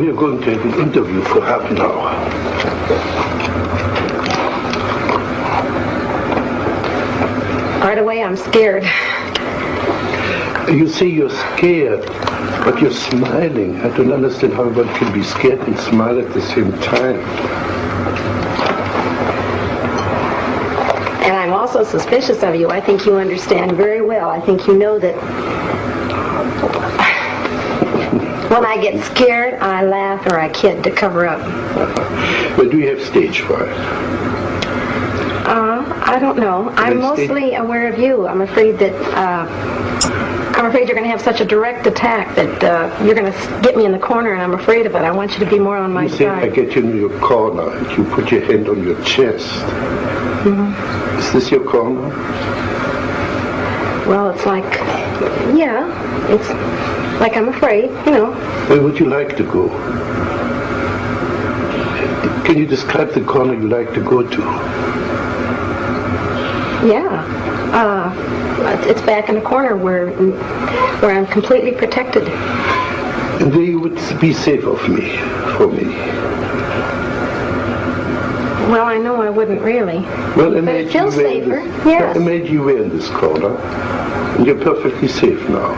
We are going to have an interview for half an hour. Right away, I'm scared. You say you're scared, but you're smiling. I don't understand how one can be scared and smile at the same time. And I'm also suspicious of you. I think you understand very well. I think you know that when I get scared, I laugh or I kid to cover up. But do you have stage fright? I don't know. I'm mostly aware of you. I'm afraid that you're going to have such a direct attack that you're going to get me in the corner, and I'm afraid of it. I want you to be more on my side. You say I get you in your corner and you put your hand on your chest. Mm-hmm. Is this your corner? Well, it's like, yeah, it's like I'm afraid, you know. Where would you like to go? Can you describe the corner you like to go to? Yeah. It's back in the corner where I'm completely protected. And there you would be safe for me. Well, I know I wouldn't really. Well, but it feels safer. Yes. I made you in this corner, and you're perfectly safe now.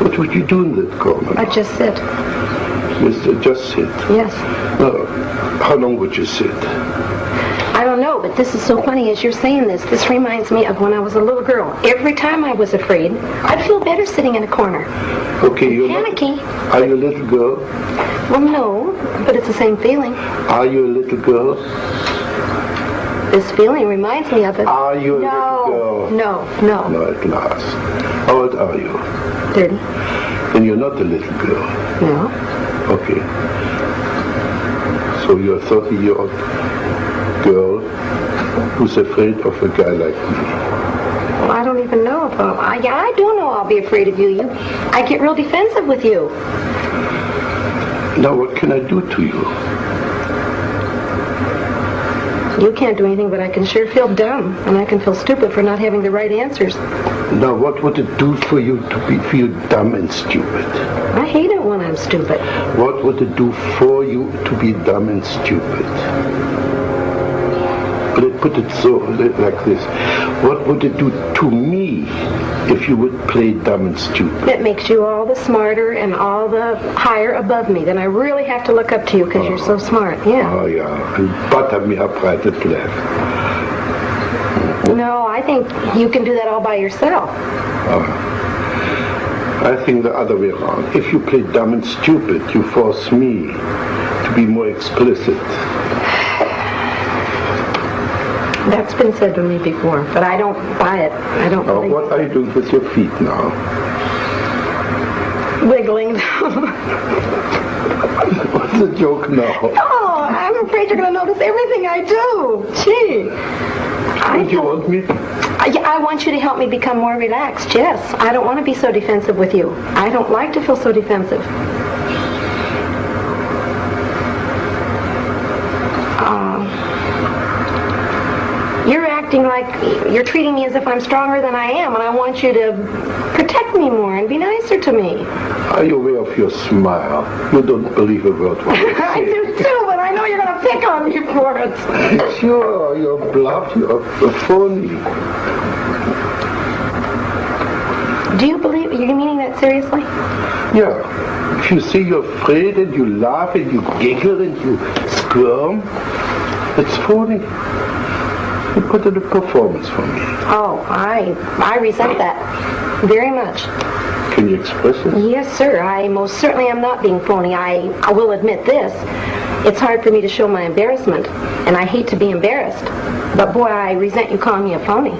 What would you do in that corner? I'd just sit. Just sit? Yes. No. How long would you sit? I don't know, but this is so funny as you're saying this. This reminds me of when I was a little girl. Every time I was afraid, I'd feel better sitting in a corner. Okay, you're panicky. Are you a little girl? Well, no, but it's the same feeling. Are you a little girl? This feeling reminds me of it. Are you a little girl? No. No, at last. How old are you? 30. Then you're not a little girl. No. Okay. So you're a 30-year-old girl who's afraid of a guy like me. Well, I don't even know if I do know I'll be afraid of you. I get real defensive with you. Now what can I do to you? You can't do anything, but I can sure feel dumb, and I can feel stupid for not having the right answers. Now what would it do for you to feel dumb and stupid? I hate it when I'm stupid. What would it do for you to be dumb and stupid? Let's put it so, like this. What would it do to me if you would play dumb and stupid? It makes you all the smarter and all the higher above me. Then I really have to look up to you because you're so smart. Yeah. Oh, yeah. And butter me up right at left. No, I think you can do that all by yourself. I think the other way around. If you play dumb and stupid, you force me to be more explicit. That's been said to me before, but I don't buy it. I don't believe What are you doing with your feet now? Wiggling. What's the joke now? Oh, I'm afraid you're going to notice everything I do. Gee. Don't you want me? I want you to help me become more relaxed, yes. I don't want to be so defensive with you. I don't like to feel so defensive. You're acting like you're treating me as if I'm stronger than I am, and I want you to protect me more and be nicer to me. Are you aware of your smile? You don't believe a word what you say. I do too, but I know you're going to pick on me for it. Sure, you're bluff, you're phony. Do you believe, you're meaning that seriously? Yeah. If you say you're afraid and you laugh and you giggle and you squirm, it's phony. You put in a performance for me. Oh, I resent that very much. Can you express it? Yes, sir. I most certainly am not being phony. I will admit this. It's hard for me to show my embarrassment, and I hate to be embarrassed. But boy, I resent you calling me a phony.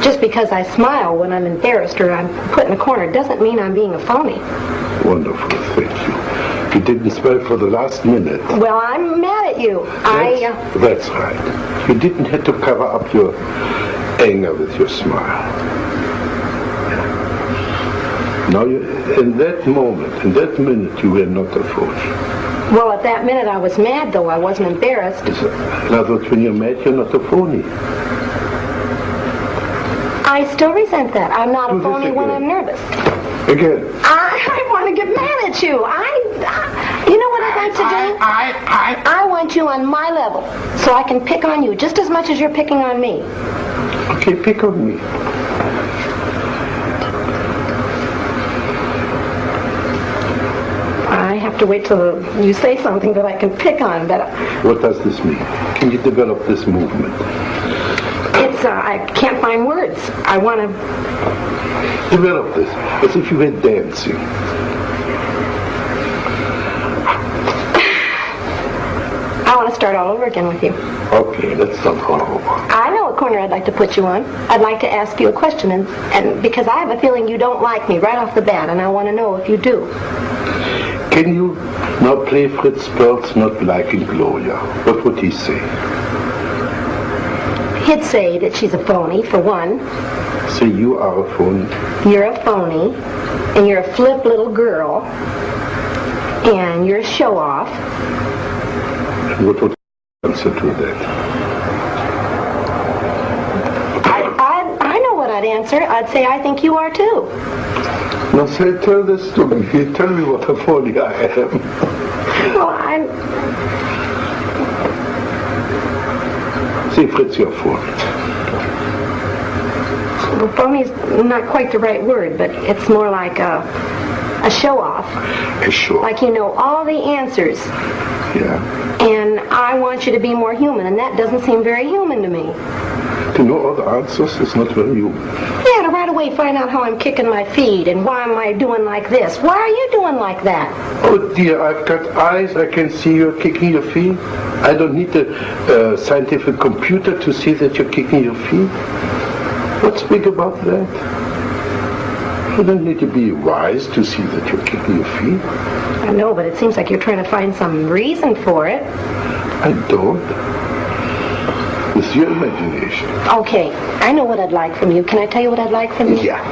Just because I smile when I'm embarrassed or I'm put in a corner doesn't mean I'm being a phony. Wonderful, thank you. You didn't smile for the last minute. Well, I'm mad at you. That's right. You didn't have to cover up your anger with your smile. Now, in that moment, in that minute, you were not a phony. Well, at that minute I was mad, though. I wasn't embarrassed. In other words, when you're mad, you're not a phony. I still resent that. I'm not a phony when I'm nervous. Again. I want to get mad at you. want to do? I want you on my level, so I can pick on you just as much as you're picking on me. Okay, pick on me. I have to wait till you say something that I can pick on. But what does this mean? Can you develop this movement? I can't find words. I want to develop this as if you were dancing. I want to start all over again with you. Okay, let's start all over. I know what corner I'd like to put you on. I'd like to ask you a question, and because I have a feeling you don't like me right off the bat, and I want to know if you do. Can you now play Fritz Perls not liking Gloria? What would he say? He'd say that she's a phony, for one. So you are a phony? You're a phony, and you're a flip little girl, and you're a show-off. What would you answer to that? I know what I'd answer. I'd say I think you are too. Now say, tell this to me. Tell me what a phony I am. Well, See, Fritz, you're a phony. Well, phony's not quite the right word, but it's more like a show-off. A show-off. Like you know all the answers. Yeah. And I want you to be more human, and that doesn't seem very human to me. To know all the answers is not very human. Yeah, to right away find out how I'm kicking my feet, and why am I doing like this? Why are you doing like that? Oh dear, I've got eyes, I can see you're kicking your feet. I don't need a scientific computer to see that you're kicking your feet. What's big about that? You don't need to be wise to see that you're kicking your feet. I know, but it seems like you're trying to find some reason for it. I don't. It's your imagination. Okay, I know what I'd like from you. Can I tell you what I'd like from you? Yeah.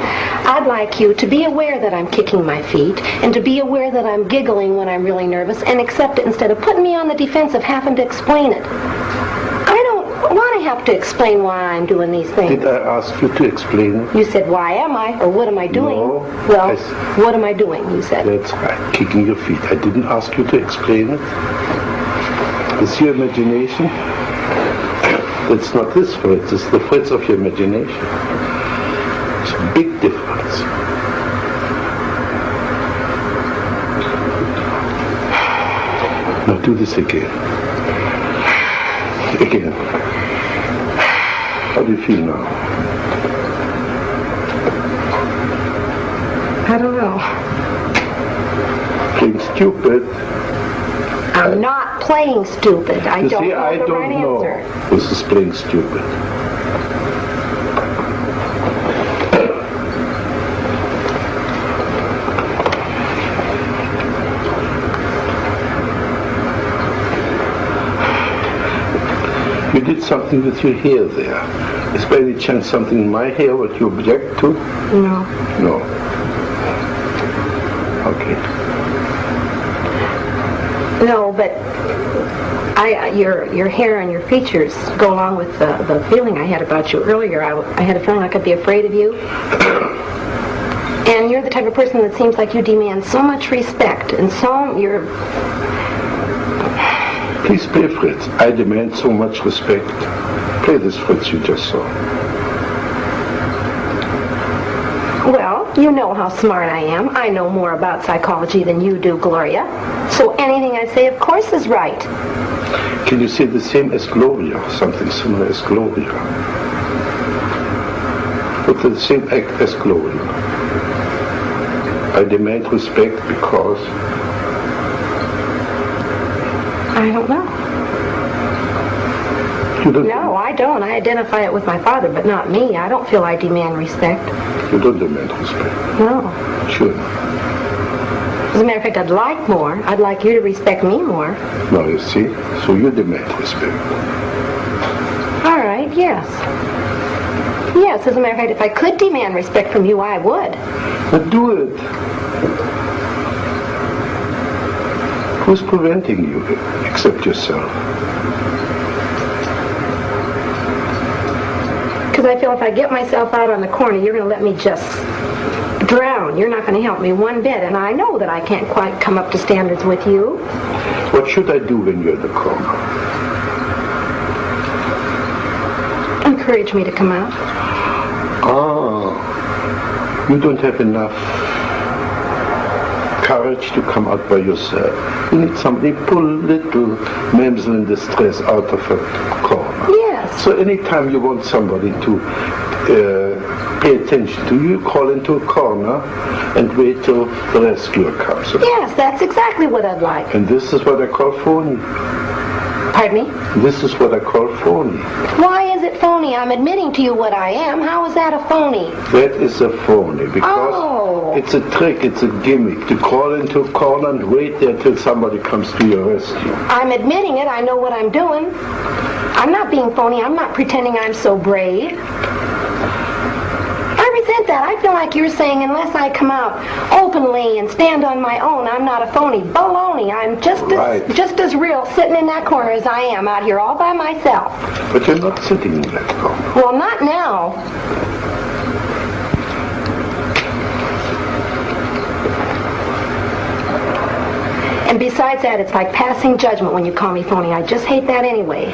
I'd like you to be aware that I'm kicking my feet, and to be aware that I'm giggling when I'm really nervous, and accept it instead of putting me on the defense of having to explain it. I don't want to have to explain why I'm doing these things. Did I ask you to explain it? You said, why am I? Or what am I doing? No. Well, what am I doing, you said. That's right, kicking your feet. I didn't ask you to explain it. It's your imagination. It's not this Fritz, it's the Fritz of your imagination. It's a big difference. Now do this again. Again. How do you feel now? I don't know. Playing stupid. I'm not playing stupid. I don't know the right answer. This is playing stupid. You did something with your hair there. Is by any chance something in my hair what you object to? No. No. Okay. No, but your hair and your features go along with the feeling I had about you earlier. I had a feeling I could be afraid of you. And you're the type of person that seems like you demand so much respect, and so you're... Please play Fritz. I demand so much respect. Play this Fritz you just saw. Well, you know how smart I am. I know more about psychology than you do, Gloria. So anything I say, of course, is right. Can you say the same as Gloria? Something similar as Gloria? With the same act as Gloria. I demand respect because... I don't know. You don't No, I don't. I identify it with my father, but not me. I don't feel I demand respect. You don't demand respect? No. Sure. As a matter of fact, I'd like more. I'd like you to respect me more. Now you see, so you demand respect. All right, yes. Yes, as a matter of fact, if I could demand respect from you, I would. But do it. Who's preventing you except yourself? Because I feel if I get myself out on the corner, you're going to let me just drown. You're not going to help me one bit, and I know that I can't quite come up to standards with you. What should I do when you're in the corner? Encourage me to come out. You don't have enough courage to come out by yourself. You need somebody pull little mamsel in distress out of a corner. Yes. So anytime you want somebody to pay attention to you, call into a corner and wait till the rescuer comes. Yes, that's exactly what I'd like. And this is what I call phony. Pardon me? This is what I call phony. Why is it phony? I'm admitting to you what I am. How is that a phony? That is a phony because it's a trick, it's a gimmick to crawl into a corner and wait there till somebody comes to your rescue. I'm admitting it. I know what I'm doing. I'm not being phony. I'm not pretending I'm so brave. I resent that. I feel like you're saying unless I come out openly and stand on my own, I'm not a phony. Baloney. I'm just as real sitting in that corner as I am out here all by myself. But you're not sitting in that corner. Well, not now. And besides that, it's like passing judgment when you call me phony. I just hate that anyway.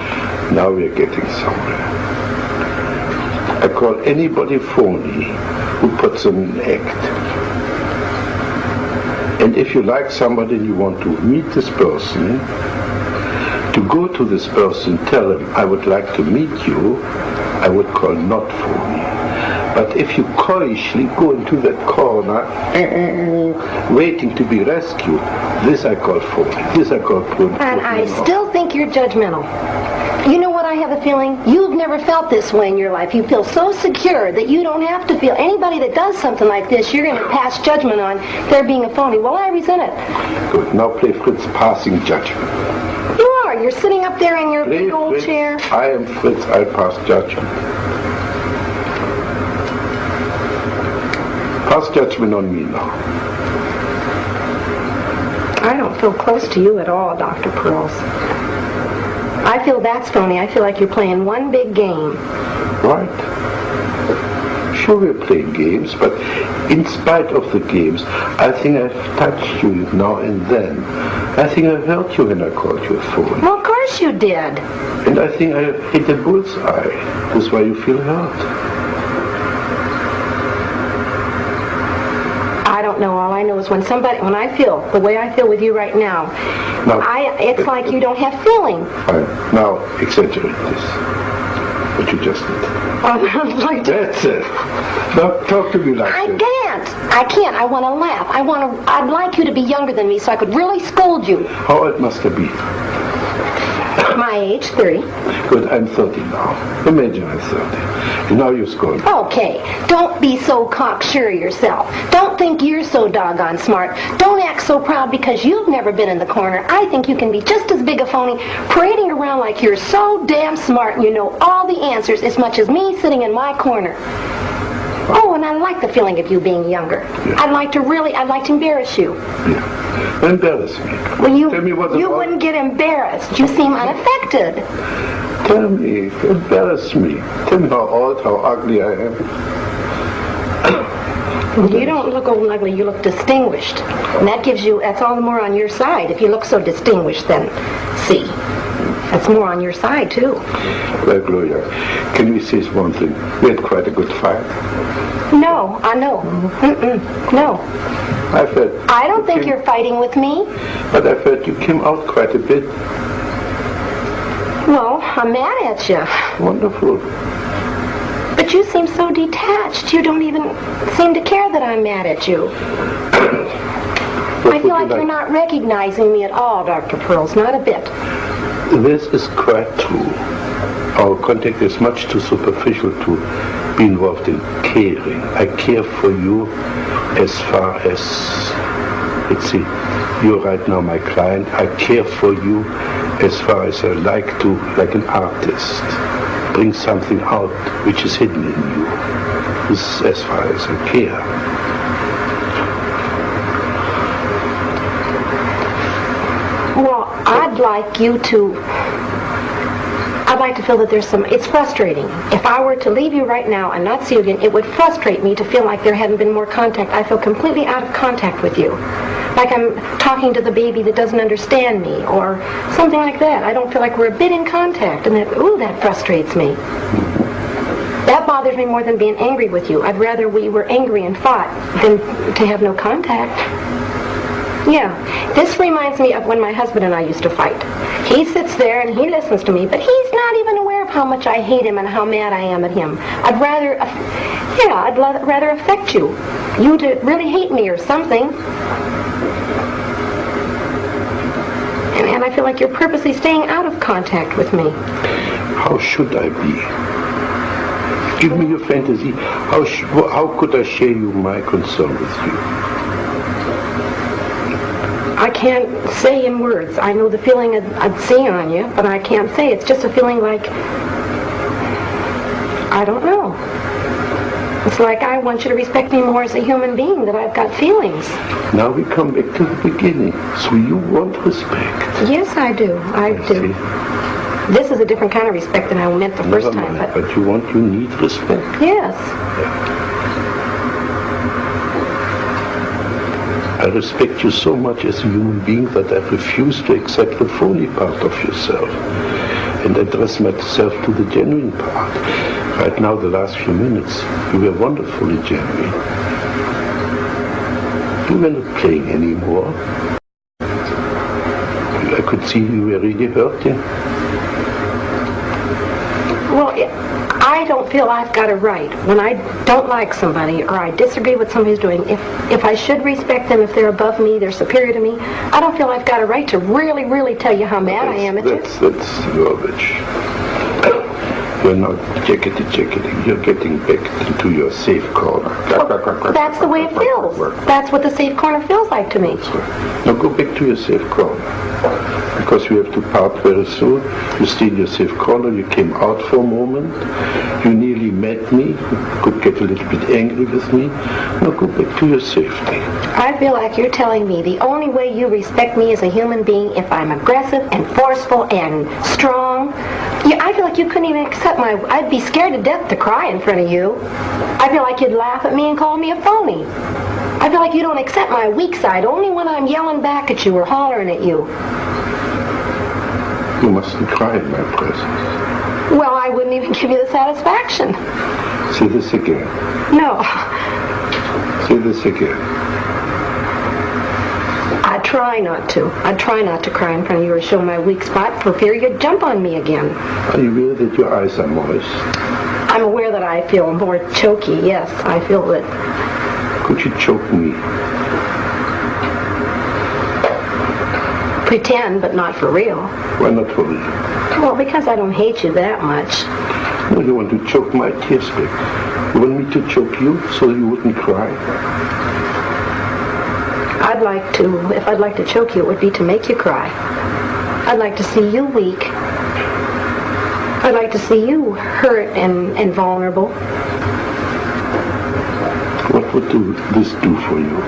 Now we're getting somewhere. I call anybody phony who puts on an act. And if you like somebody and you want to meet this person, to go to this person, tell him, I would like to meet you, I would call not phony. But if you coyishly go into that corner, waiting to be rescued, this I call phony. This I call phony. And I still think you're judgmental. You know what I have a feeling? You've never felt this way in your life. You feel so secure that you don't have to feel. Anybody that does something like this, you're going to pass judgment on their being a phony. Well, I resent it. Good. Now play Fritz passing judgment. You are. You're sitting up there in your big old Fritz, chair. I am Fritz. I pass judgment. Pass judgment on me now. I don't feel close to you at all, Dr. Pearls. I feel that's phony. I feel like you're playing one big game. Right. Sure, we're playing games, but in spite of the games, I think I've touched you now and then. I think I hurt you when I called you a phony. Well, of course you did. And I think I hit a bullseye. That's why you feel hurt. I don't know. All I know is when I feel the way I feel with you right now, it's like you don't have feeling. Fine. Now, exaggerate this. What you just did. That's it. Now, talk to me like this. I can't. I want to laugh. I'd like you to be younger than me so I could really scold you. How old must I be? My age, 30. Good, I'm 30 now. Imagine I'm 30. And now you're scolding. Okay, don't be so cocksure of yourself. Don't think you're so doggone smart. Don't act so proud because you've never been in the corner. I think you can be just as big a phony, parading around like you're so damn smart and you know all the answers as much as me sitting in my corner. Oh, and I like the feeling of you being younger. Yeah. I'd like to embarrass you. Yeah. Embarrass me. Well, you wouldn't get embarrassed. You seem unaffected. Tell me, embarrass me. Tell me how old, how ugly I am. You don't look old and ugly, you look distinguished. And that's all the more on your side. If you look so distinguished, then see. That's more on your side, too. Well, Gloria, can we say one thing? We had quite a good fight. No, I know. No. I don't think you're fighting with me. But I felt you came out quite a bit. Well, I'm mad at you. Wonderful. But you seem so detached. You don't even seem to care that I'm mad at you. I feel like you're not recognizing me at all, Dr. Pearls, not a bit. This is quite true. Our contact is much too superficial to be involved in caring. I care for you as far as, let's see, you're right now my client. I care for you as far as I like to, like an artist, bring something out which is hidden in you. This is as far as I care. Well, I'd like to feel that there's it's frustrating. If I were to leave you right now and not see you again, it would frustrate me to feel like there hadn't been more contact. I feel completely out of contact with you. like I'm talking to the baby that doesn't understand me, or something like that. I don't feel like we're a bit in contact, and that frustrates me. That bothers me more than being angry with you. I'd rather we were angry and fought than to have no contact. Yeah, this reminds me of when my husband and I used to fight. He sits there and he listens to me, but he's not even aware of how much I hate him and how mad I am at him. I'd rather affect you. You to really hate me or something. And I feel like you're purposely staying out of contact with me. How should I be? Give me your fantasy. How could I share my concern with you? I can't say in words. I know the feeling I'd see on you, but I can't say. It's just a feeling like, I don't know. It's like I want you to respect me more as a human being, that I've got feelings. Now we come back to the beginning. So you want respect? Yes, I do. I do. See. This is a different kind of respect than I meant the first time. But you need respect. Yes. I respect you so much as a human being that I refuse to accept the phony part of yourself and address myself to the genuine part. Right now, the last few minutes, you were wonderfully genuine. You were not playing anymore. I could see you were really hurting. Well, I don't feel I've got a right when I don't like somebody or I disagree with somebody who's doing. If I should respect them, if they're above me, they're superior to me, I don't feel I've got a right to really, really tell you how mad I am at you. That's garbage. You're not jacketing. You're getting back into your safe corner. Well, that's the way it feels. That's what the safe corner feels like to me. Now go back to your safe corner. Because we have to part very soon. You stay in your safe corner. You came out for a moment. You nearly met me. You could get a little bit angry with me. Now go back to your safety. I feel like you're telling me the only way you respect me as a human being if I'm aggressive and forceful and strong. I feel like you couldn't even accept I'd be scared to death to cry in front of you. I feel like you'd laugh at me and call me a phony. I feel like you don't accept my weak side only when I'm yelling back at you or hollering at you. You mustn't cry in my presence. Well, I wouldn't even give you the satisfaction. Say this again. No. Say this again. I try not to. I try not to cry in front of you or show my weak spot for fear you'd jump on me again. Are you aware that your eyes are moist? I'm aware that I feel more choky, yes. I feel that. Could you choke me? Pretend, but not for real. Why not for real? Well, because I don't hate you that much. No, you want to choke my tears back. You want me to choke you so you wouldn't cry? If I'd like to choke you, it would be to make you cry. I'd like to see you weak. I'd like to see you hurt and vulnerable. What would this do for you?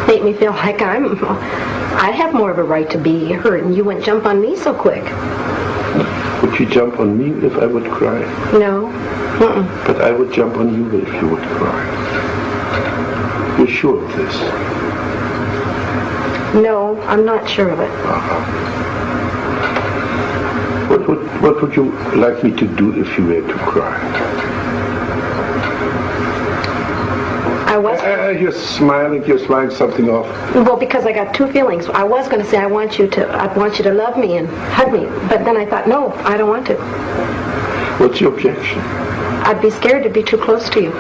Make me feel like I have more of a right to be hurt, and you wouldn't jump on me so quick. Would you jump on me if I would cry? No. Mm-mm. But I would jump on you if you would cry. You're sure of this? No, I'm not sure of it. Uh-huh. What would you like me to do if you were to cry? You're smiling something off. Well, because I got two feelings. I was going to say I want you to love me and hug me, but then I thought, no, I don't want to. What's your objection? I'd be scared to be too close to you.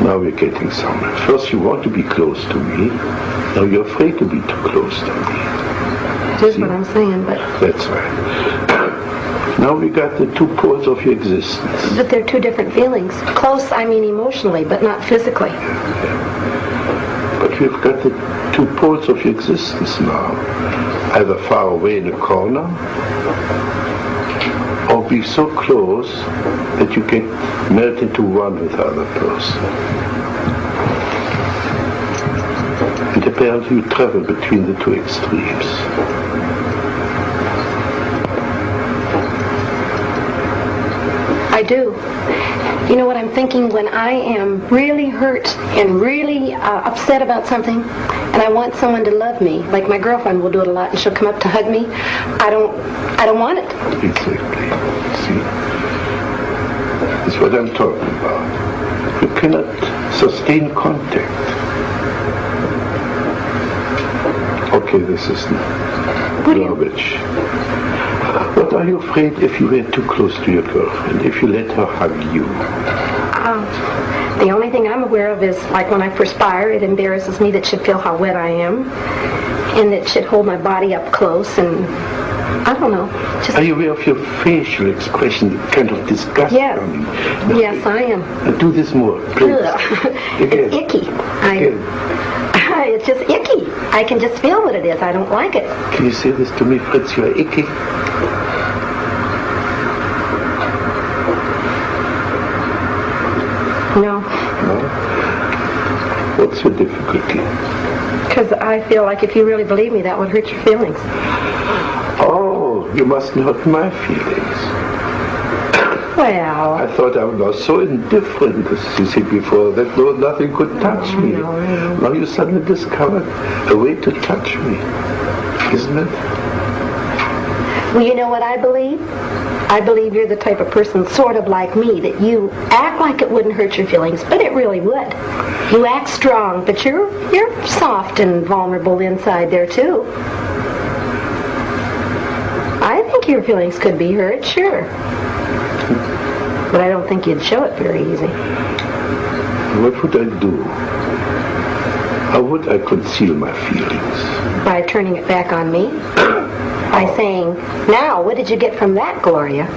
Now we're getting somewhere. First you want to be close to me. Now you're afraid to be too close to me. It is what I'm saying, but... That's right. Now we got the two poles of your existence. But they're two different feelings. Close, I mean emotionally, but not physically. Yeah. But we've got the two poles of your existence now. Either far away in a corner, or be so close that you can melt into one with the other person. And apparently you travel between the two extremes. I do. You know what I'm thinking? When I am really hurt and really upset about something, and I want someone to love me, like my girlfriend will do it a lot, and she'll come up to hug me. I don't want it. Exactly. See, that's what I'm talking about. You cannot sustain contact. Okay, this is garbage. What are you afraid if you were too close to your girlfriend, if you let her hug you? The only thing I'm aware of is, like when I perspire, it embarrasses me that she'd feel how wet I am, and that she'd hold my body up close, and I don't know. Are you aware of your facial expression, kind of disgust? Yes. Yes, I am. Do this more, please. Again. It's icky. Again. It's just icky. I can just feel what it is. I don't like it. Can you say this to me, Fritz? You're icky. No. No? What's the difficulty? Because I feel like if you really believe me, that would hurt your feelings. Oh, you mustn't hurt my feelings. Well... I thought I was so indifferent, as you said before, that nothing could touch me. No. Now you suddenly discovered a way to touch me, isn't it? Well, you know what I believe? I believe you're the type of person sort of like me, that you act like it wouldn't hurt your feelings, but it really would. You act strong, but you're soft and vulnerable inside there, too. I think your feelings could be hurt, sure. But I don't think you'd show it very easy. What would I do? How would I conceal my feelings? By turning it back on me? By saying, now, what did you get from that, Gloria?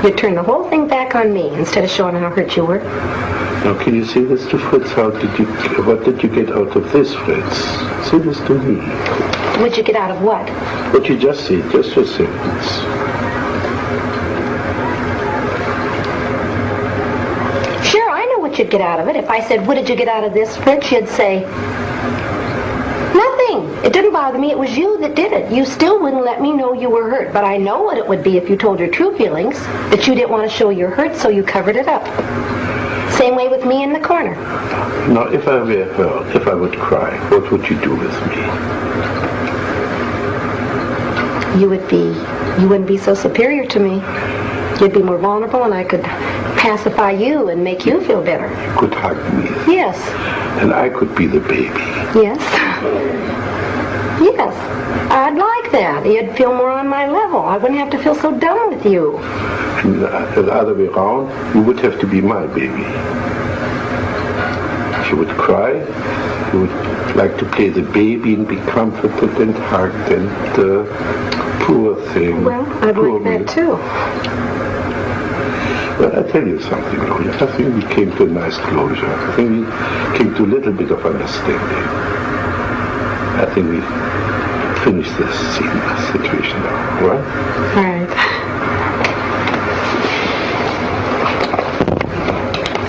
You turn the whole thing back on me instead of showing how hurt you were. Now, can you say this to Fritz? What did you get out of this, Fritz? Say this to me. What'd you get out of what? What you just said, just a sentence. Sure, I know what you'd get out of it. If I said, what did you get out of this, Fritz, you'd say, nothing. It didn't bother me. It was you that did it. You still wouldn't let me know you were hurt. But I know what it would be if you told your true feelings, that you didn't want to show your hurt, so you covered it up. Same way with me in the corner. Now, if I were hurt, if I would cry, what would you do with me? You wouldn't be so superior to me. You'd be more vulnerable, and I could pacify you and make you feel better. You could hug me. Yes. And I could be the baby. Yes. Yes. I'd like that. You'd feel more on my level. I wouldn't have to feel so dumb with you. And the other way around, you would have to be my baby. If you would cry, you would like to play the baby and be comforted and hugged and poor thing. Well, I'd like that too. Well, I'll tell you something, Gloria. I think we came to a nice closure. I think we came to a little bit of understanding. I think we finished this situation now, right? All right.